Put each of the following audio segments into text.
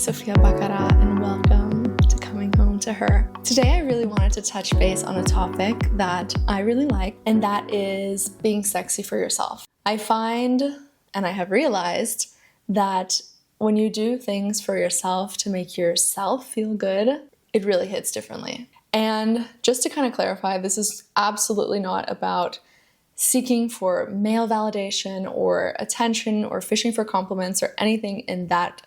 Sofia Bacara, and welcome to Coming Home to Her. Today I really wanted to touch base on a topic that I really like, and that is being sexy for yourself. I find, and I have realized, that when you do things for yourself to make yourself feel good, it really hits differently. And just to kind of clarify, this is absolutely not about seeking for male validation or attention or fishing for compliments or anything in that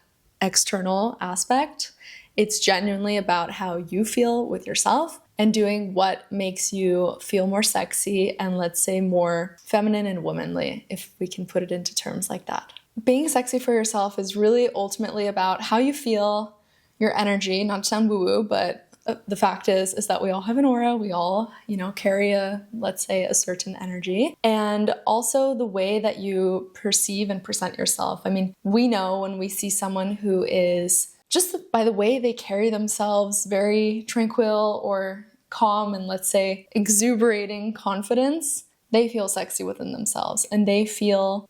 external aspect. It's genuinely about how you feel with yourself and doing what makes you feel more sexy and, let's say, more feminine and womanly, if we can put it into terms like that. Being sexy for yourself is really ultimately about how you feel, your energy, not to sound woo-woo, but the fact is that we all have an aura, we all, carry let's say, a certain energy, and also the way that you perceive and present yourself. I mean, we know when we see someone who is, just by the way they carry themselves, very tranquil or calm and, let's say, exuberating confidence, they feel sexy within themselves and they feel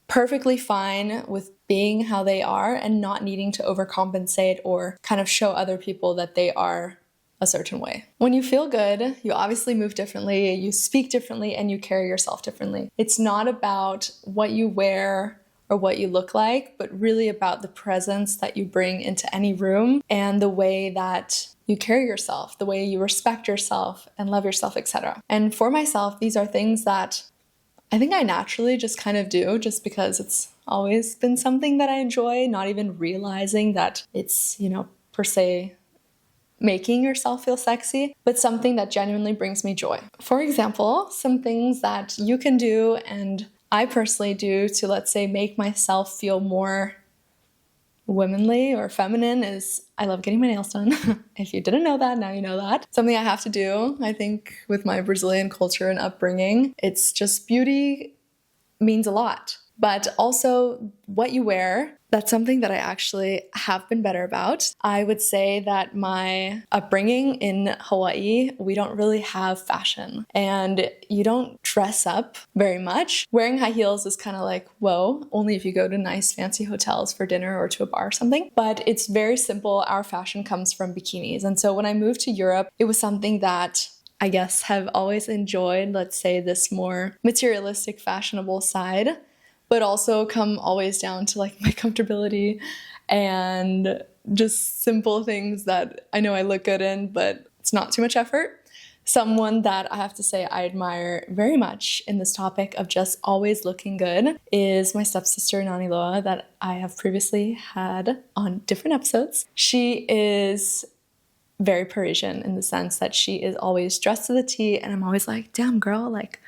perfectly fine with being how they are and not needing to overcompensate or kind of show other people that they are a certain way. When you feel good, you obviously move differently, you speak differently, and you carry yourself differently. It's not about what you wear or what you look like, but really about the presence that you bring into any room and the way that you carry yourself, the way you respect yourself and love yourself, etc. And for myself, these are things that I think I naturally just kind of do, just because it's always been something that I enjoy, not even realizing that it's, per se making yourself feel sexy, but something that genuinely brings me joy. For example, some things that you can do and I personally do to, let's say, make myself feel more womanly or feminine is I love getting my nails done. If you didn't know that, now you know that. Something I have to do, I think, with my Brazilian culture and upbringing. It's just beauty means a lot. But also what you wear, that's something that I actually have been better about. I would say that my upbringing in Hawaii, we don't really have fashion and you don't dress up very much. Wearing high heels is kind of like, whoa, only if you go to nice fancy hotels for dinner or to a bar or something. But it's very simple. Our fashion comes from bikinis. And so when I moved to Europe, it was something that I guess have always enjoyed, let's say, this more materialistic, fashionable side, but also come always down to like my comfortability and just simple things that I know I look good in, but it's not too much effort. Someone that I have to say I admire very much in this topic of just always looking good is my stepsister Naniloa that I have previously had on different episodes. She is very Parisian in the sense that she is always dressed to the T, and I'm always like, damn girl, like,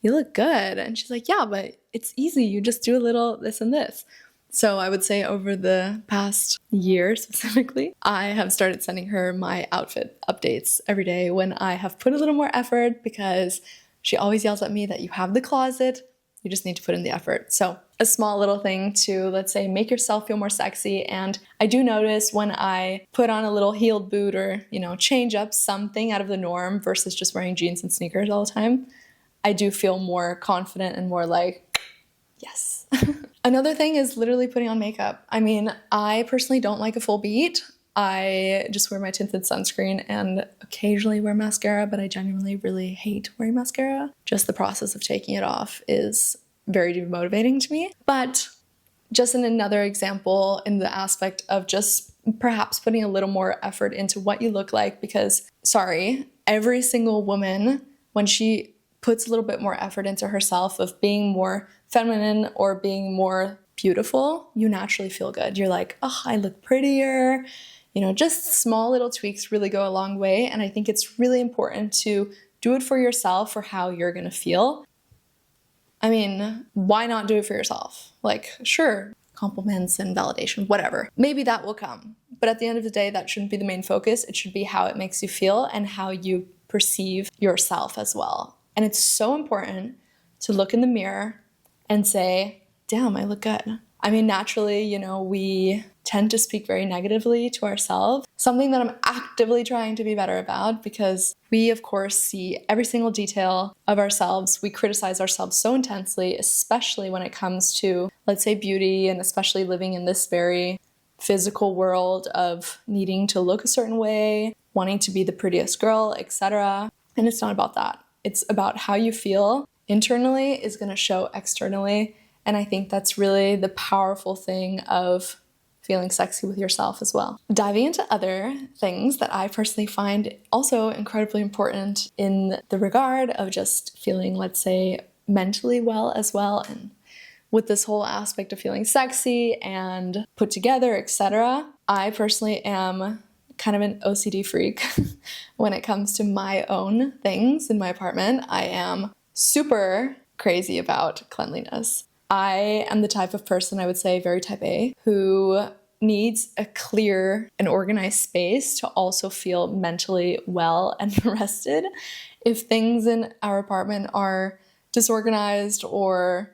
you look good. And she's like, yeah, but it's easy. You just do a little this and this. So I would say over the past year specifically, I have started sending her my outfit updates every day when I have put a little more effort, because she always yells at me that you have the closet, you just need to put in the effort. So a small little thing to, let's say, make yourself feel more sexy. And I do notice when I put on a little heeled boot or, change up something out of the norm versus just wearing jeans and sneakers all the time, I do feel more confident and more like, yes. Another thing is literally putting on makeup. I mean, I personally don't like a full beat. I just wear my tinted sunscreen and occasionally wear mascara, but I genuinely really hate wearing mascara. Just the process of taking it off is very demotivating to me. But just in another example in the aspect of just perhaps putting a little more effort into what you look like, because, every single woman, when she puts a little bit more effort into herself of being more feminine or being more beautiful, you naturally feel good. You're like, oh, I look prettier. Just small little tweaks really go a long way. And I think it's really important to do it for yourself, for how you're going to feel. I mean, why not do it for yourself? Like, sure, compliments and validation, whatever. Maybe that will come. But at the end of the day, that shouldn't be the main focus. It should be how it makes you feel and how you perceive yourself as well. And it's so important to look in the mirror and say, damn, I look good. I mean, naturally, we tend to speak very negatively to ourselves, something that I'm actively trying to be better about, because we, of course, see every single detail of ourselves. We criticize ourselves so intensely, especially when it comes to, let's say, beauty, and especially living in this very physical world of needing to look a certain way, wanting to be the prettiest girl, etc. And it's not about that. It's about how you feel internally is going to show externally. And I think that's really the powerful thing of feeling sexy with yourself as well. Diving into other things that I personally find also incredibly important in the regard of just feeling, let's say, mentally well as well, and with this whole aspect of feeling sexy and put together, etc. I personally am kind of an OCD freak when it comes to my own things in my apartment. I am super crazy about cleanliness. I am the type of person, I would say very type A, who needs a clear and organized space to also feel mentally well and rested. If things in our apartment are disorganized or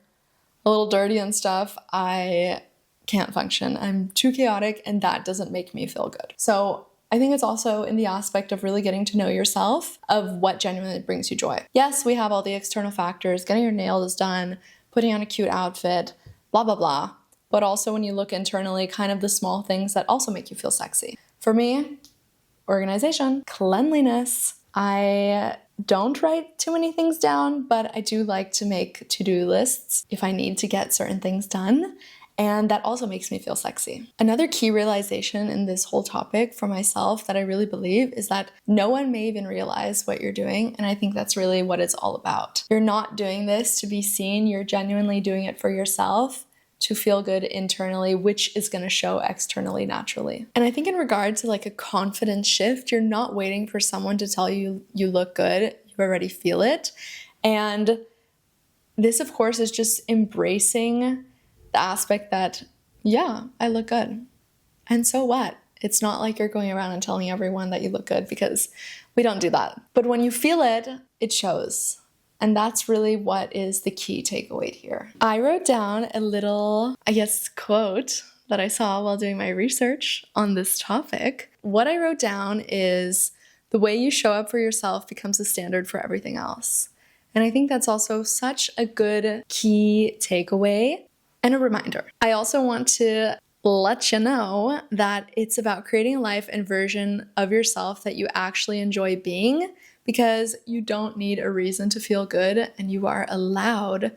a little dirty and stuff, I can't function. I'm too chaotic, and that doesn't make me feel good. So I think it's also in the aspect of really getting to know yourself, of what genuinely brings you joy. Yes, we have all the external factors, getting your nails done, putting on a cute outfit, blah, blah, blah. But also when you look internally, kind of the small things that also make you feel sexy. For me, organization, cleanliness. I don't write too many things down, but I do like to make to-do lists if I need to get certain things done. And that also makes me feel sexy. Another key realization in this whole topic for myself that I really believe is that no one may even realize what you're doing. And I think that's really what it's all about. You're not doing this to be seen. You're genuinely doing it for yourself, to feel good internally, which is going to show externally naturally. And I think in regard to like a confidence shift, you're not waiting for someone to tell you you look good. You already feel it. And this, of course, is just embracing the aspect that, yeah, I look good. And so what? It's not like you're going around and telling everyone that you look good, because we don't do that. But when you feel it, it shows. And that's really what is the key takeaway here. I wrote down a little, quote that I saw while doing my research on this topic. What I wrote down is, the way you show up for yourself becomes a standard for everything else. And I think that's also such a good key takeaway and a reminder. I also want to let you know that it's about creating a life and version of yourself that you actually enjoy being, because you don't need a reason to feel good, and you are allowed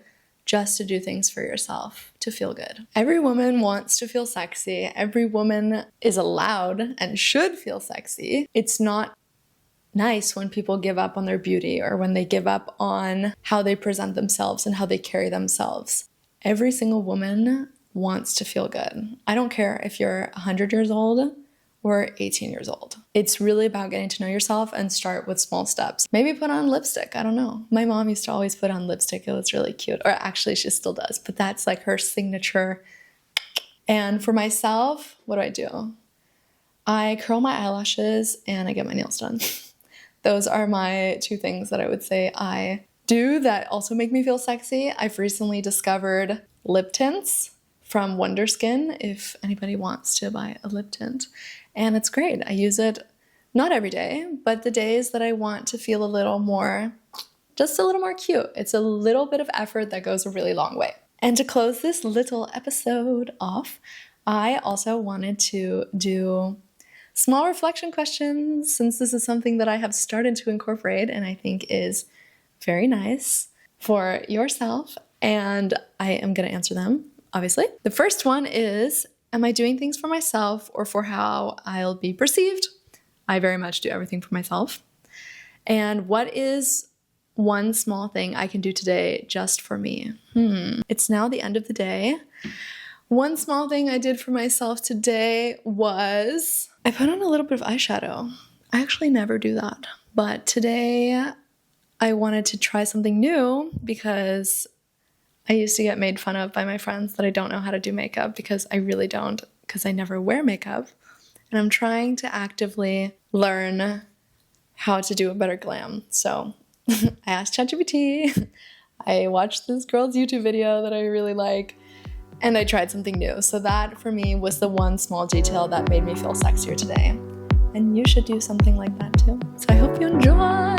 just to do things for yourself to feel good. Every woman wants to feel sexy. Every woman is allowed and should feel sexy. It's not nice when people give up on their beauty, or when they give up on how they present themselves and how they carry themselves. Every single woman wants to feel good. I don't care if you're 100 years old or 18 years old. It's really about getting to know yourself and start with small steps. Maybe put on lipstick, I don't know. My mom used to always put on lipstick, it was really cute. Or actually she still does, but that's like her signature. And for myself, what do? I curl my eyelashes and I get my nails done. Those are my two things that I would say I do that also make me feel sexy. I've recently discovered lip tints from Wonderskin, if anybody wants to buy a lip tint. And it's great. I use it not every day, but the days that I want to feel a little more, just a little more cute. It's a little bit of effort that goes a really long way. And to close this little episode off, I also wanted to do small reflection questions, since this is something that I have started to incorporate and I think is very nice for yourself. And I am going to answer them, obviously. The first one is, am I doing things for myself or for how I'll be perceived? I very much do everything for myself. And what is one small thing I can do today just for me? It's now the end of the day. One small thing I did for myself today was I put on a little bit of eyeshadow. I actually never do that. But today I wanted to try something new, because I used to get made fun of by my friends that I don't know how to do makeup, because I really don't, because I never wear makeup. And I'm trying to actively learn how to do a better glam. So I asked ChatGPT, I watched this girl's YouTube video that I really like, and I tried something new. So that for me was the one small detail that made me feel sexier today. And you should do something like that too. So I hope you enjoy.